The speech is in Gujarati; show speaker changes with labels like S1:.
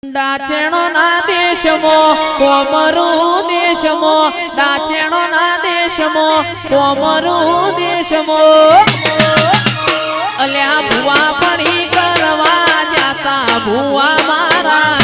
S1: ડાચેણો ના દેશમો કોમરુ દેશમો ડાચેણો ના દેશમો કોમરુ દેશમો અલ્યા ભુવા પડી કરવા જાતા ભુવા મારા